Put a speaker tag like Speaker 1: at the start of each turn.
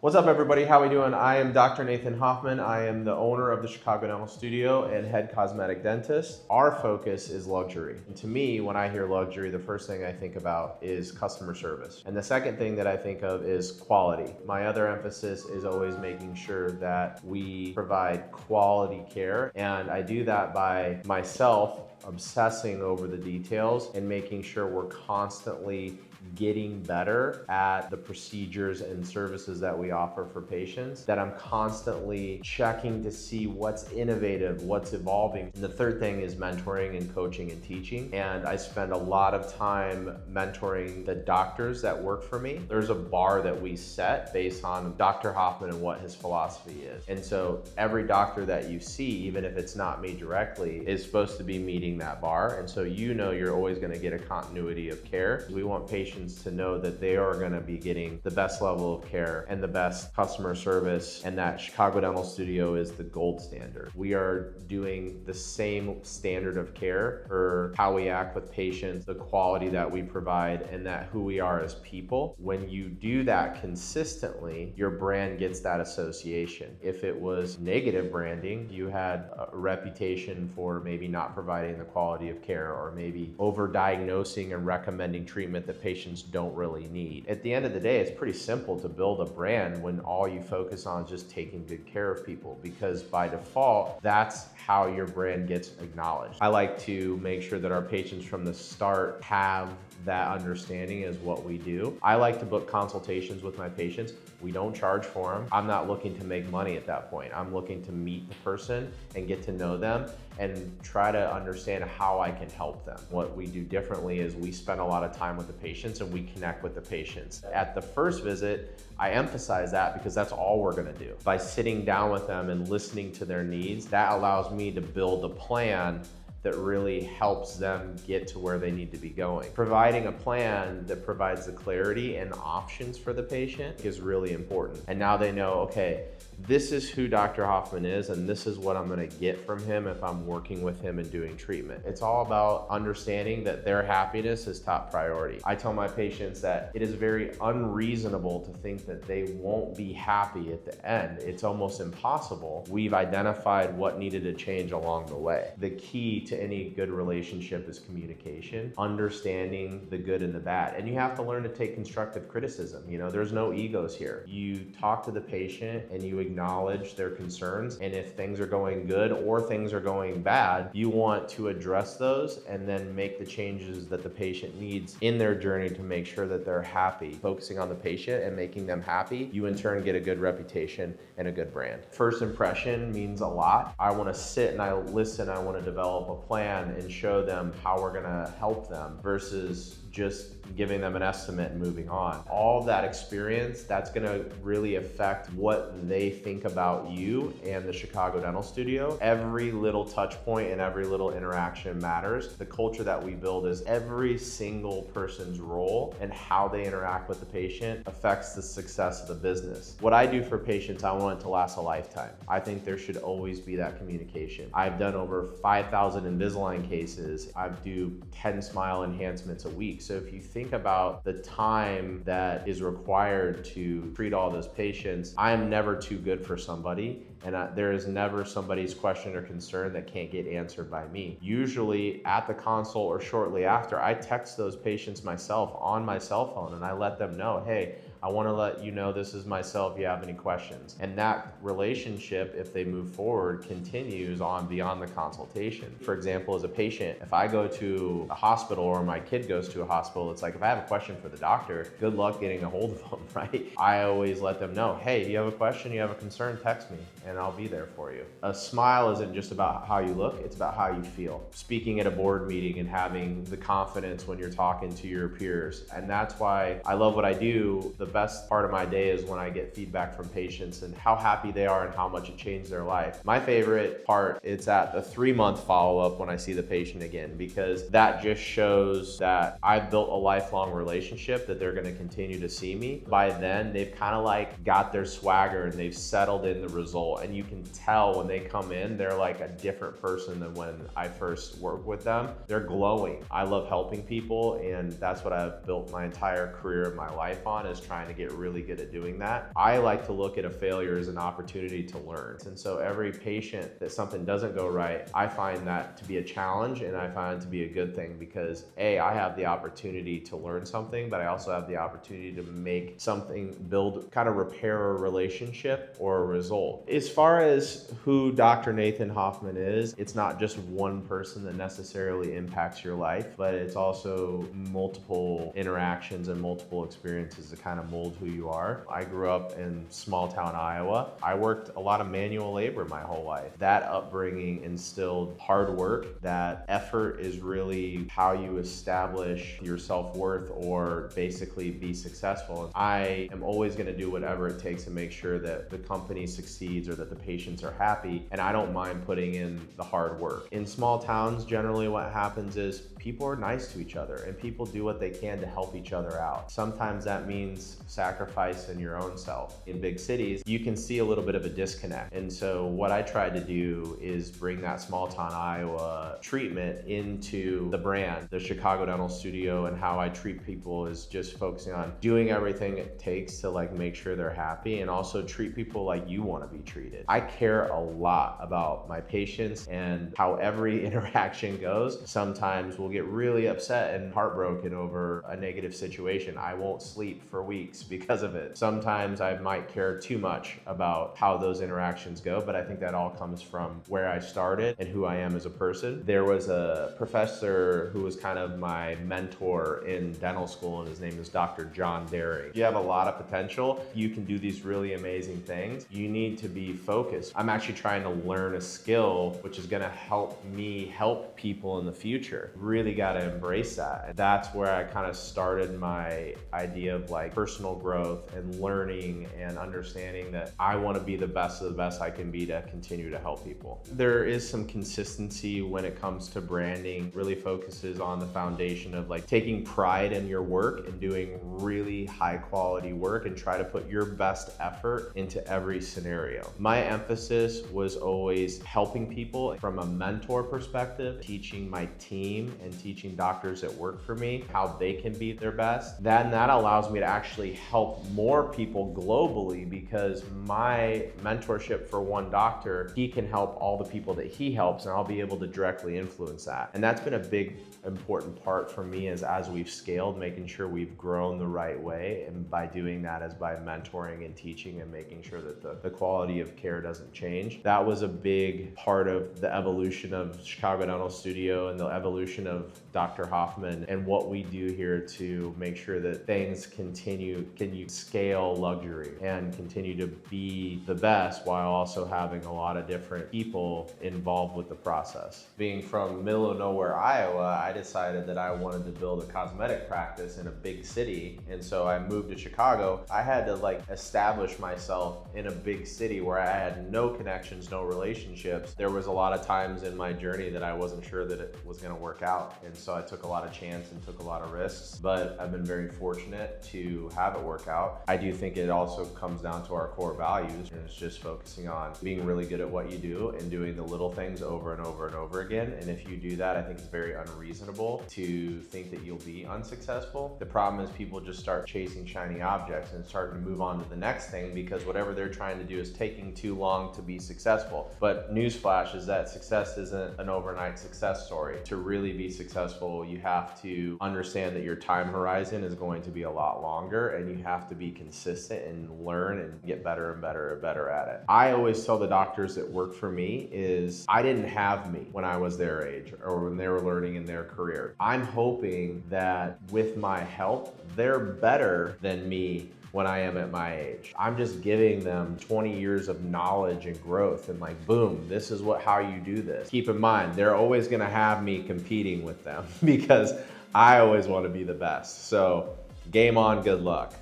Speaker 1: What's up, everybody? How we doing? I am Dr. Nathan Hoffman. I am the owner of the Chicago Dental Studio and head cosmetic dentist. Our focus is luxury. And to me, when I hear luxury, the first thing I think about is customer service. And the second thing that I think of is quality. My other emphasis is always making sure that we provide quality care. And I do that by myself obsessing over the details and making sure we're constantly getting better at the procedures and services that we offer for patients, that I'm constantly checking to see what's innovative, what's evolving. And the third thing is mentoring and coaching and teaching. And I spend a lot of time mentoring the doctors that work for me. There's a bar that we set based on Dr. Hoffman and what his philosophy is. And so every doctor that you see, even if it's not me directly, is supposed to be meeting that bar. And so you're always gonna get a continuity of care. We want patients to know that they are going to be getting the best level of care and the best customer service, and that Chicago Dental Studio is the gold standard. We are doing the same standard of care for how we act with patients, the quality that we provide, and that who we are as people. When you do that consistently, your brand gets that association. If it was negative branding, you had a reputation for maybe not providing the quality of care, or maybe over-diagnosing and recommending treatment that patients don't really need. At the end of the day, it's pretty simple to build a brand when all you focus on is just taking good care of people, because by default, that's how your brand gets acknowledged. I like to make sure that our patients from the start have that understanding is what we do. I like to book consultations with my patients. We don't charge for them. I'm not looking to make money at that point. I'm looking to meet the person and get to know them and try to understand how I can help them. What we do differently is we spend a lot of time with the patients and we connect with the patients. At the first visit, I emphasize that because that's all we're gonna do. By sitting down with them and listening to their needs, that allows me to build a plan that really helps them get to where they need to be going. Providing a plan that provides the clarity and options for the patient is really important. And now they know, okay, this is who Dr. Hoffman is, and this is what I'm gonna get from him if I'm working with him and doing treatment. It's all about understanding that their happiness is top priority. I tell my patients that it is very unreasonable to think that they won't be happy at the end. It's almost impossible. We've identified what needed to change along the way. The key to any good relationship is communication, understanding the good and the bad. And you have to learn to take constructive criticism. There's no egos here. You talk to the patient and you acknowledge their concerns. And if things are going good or things are going bad, you want to address those and then make the changes that the patient needs in their journey to make sure that they're happy. Focusing on the patient and making them happy, you in turn get a good reputation and a good brand. First impression means a lot. I want to sit and I listen. I want to develop a plan and show them how we're going to help them versus just giving them an estimate and moving on. All that experience, that's gonna really affect what they think about you and the Chicago Dental Studio. Every little touch point and every little interaction matters. The culture that we build is every single person's role and how they interact with the patient affects the success of the business. What I do for patients, I want it to last a lifetime. I think there should always be that communication. I've done over 5,000 Invisalign cases. I do 10 smile enhancements a week. So if you think about the time that is required to treat all those patients, I am never too good for somebody. And there is never somebody's question or concern that can't get answered by me. Usually at the consult or shortly after, I text those patients myself on my cell phone and I let them know, hey, I want to let you know this is myself if you have any questions. And that relationship, if they move forward, continues on beyond the consultation. For example, as a patient, if I go to a hospital or my kid goes to a hospital, it's like if I have a question for the doctor, good luck getting a hold of them, right? I always let them know, hey, you have a question, you have a concern, text me and I'll be there for you. A smile isn't just about how you look, it's about how you feel. Speaking at a board meeting and having the confidence when you're talking to your peers. And that's why I love what I do. The best part of my day is when I get feedback from patients and how happy they are and how much it changed their life. My favorite part is at the 3-month follow-up when I see the patient again, because that just shows that I've built a lifelong relationship, that they're gonna continue to see me. By then, they've kind of like got their swagger and they've settled in the result. And you can tell when they come in, they're like a different person than when I first worked with them. They're glowing. I love helping people, and that's what I've built my entire career of my life on, is trying trying to get really good at doing that. I like to look at a failure as an opportunity to learn. And so every patient that something doesn't go right, I find that to be a challenge, and I find it to be a good thing because A, I have the opportunity to learn something, but I also have the opportunity to make something, build, kind of repair a relationship or a result. As far as who Dr. Nathan Hoffman is, it's not just one person that necessarily impacts your life, but it's also multiple interactions and multiple experiences that kind of mold who you are. I grew up in small town Iowa. I worked a lot of manual labor my whole life. That upbringing instilled hard work. That effort is really how you establish your self-worth or basically be successful. I am always going to do whatever it takes to make sure that the company succeeds or that the patients are happy, and I don't mind putting in the hard work. In small towns, generally what happens is people are nice to each other and people do what they can to help each other out. Sometimes that means sacrificing your own self. In big cities, you can see a little bit of a disconnect. And so what I tried to do is bring that small town Iowa treatment into the brand. The Chicago Dental Studio and how I treat people is just focusing on doing everything it takes to like make sure they're happy and also treat people like you want to be treated. I care a lot about my patients and how every interaction goes. Sometimes we'll get really upset and heartbroken over a negative situation. I won't sleep for weeks because of it. Sometimes I might care too much about how those interactions go, but I think that all comes from where I started and who I am as a person. There was a professor who was kind of my mentor in dental school, and his name is Dr. John Derry. You have a lot of potential. You can do these really amazing things. You need to be focused. I'm actually trying to learn a skill which is going to help me help people in the future. Really got to embrace that. And that's where I kind of started my idea of like personal growth and learning and understanding that I want to be the best of the best I can be to continue to help people. There is some consistency when it comes to branding. Really focuses on the foundation of like taking pride in your work and doing really high quality work and try to put your best effort into every scenario. My emphasis was always helping people from a mentor perspective, teaching my team and teaching doctors that work for me how they can be their best. Then that allows me to actually help more people globally because my mentorship for one doctor, he can help all the people that he helps and I'll be able to directly influence that. And that's been a big important part for me as we've scaled, making sure we've grown the right way. And by doing that is by mentoring and teaching and making sure that the quality of care doesn't change. That was a big part of the evolution of Chicago Dental Studio and the evolution of Dr. Hoffman and what we do here to make sure that things continue scale luxury and continue to be the best while also having a lot of different people involved with the process. Being from middle of nowhere, Iowa, I decided that I wanted to build a cosmetic practice in a big city. And so I moved to Chicago. I had to like establish myself in a big city where I had no connections, no relationships. There was a lot of times in my journey that I wasn't sure that it was going to work out. And so I took a lot of chance and took a lot of risks, but I've been very fortunate to have it work out. I do think it also comes down to our core values, and it's just focusing on being really good at what you do and doing the little things over and over and over again. And if you do that, I think it's very unreasonable to think that you'll be unsuccessful. The problem is people just start chasing shiny objects and starting to move on to the next thing because whatever they're trying to do is taking too long to be successful. But newsflash is that success isn't an overnight success story. To really be successful, you have to understand that your time horizon is going to be a lot longer and you have to be consistent and learn and get better and better and better at it. I always tell the doctors that work for me is I didn't have me when I was their age or when they were learning in their career. I'm hoping that with my help, they're better than me when I am at my age. I'm just giving them 20 years of knowledge and growth and like, boom, this is how you do this. Keep in mind, they're always gonna have me competing with them because I always wanna be the best. So game on, good luck.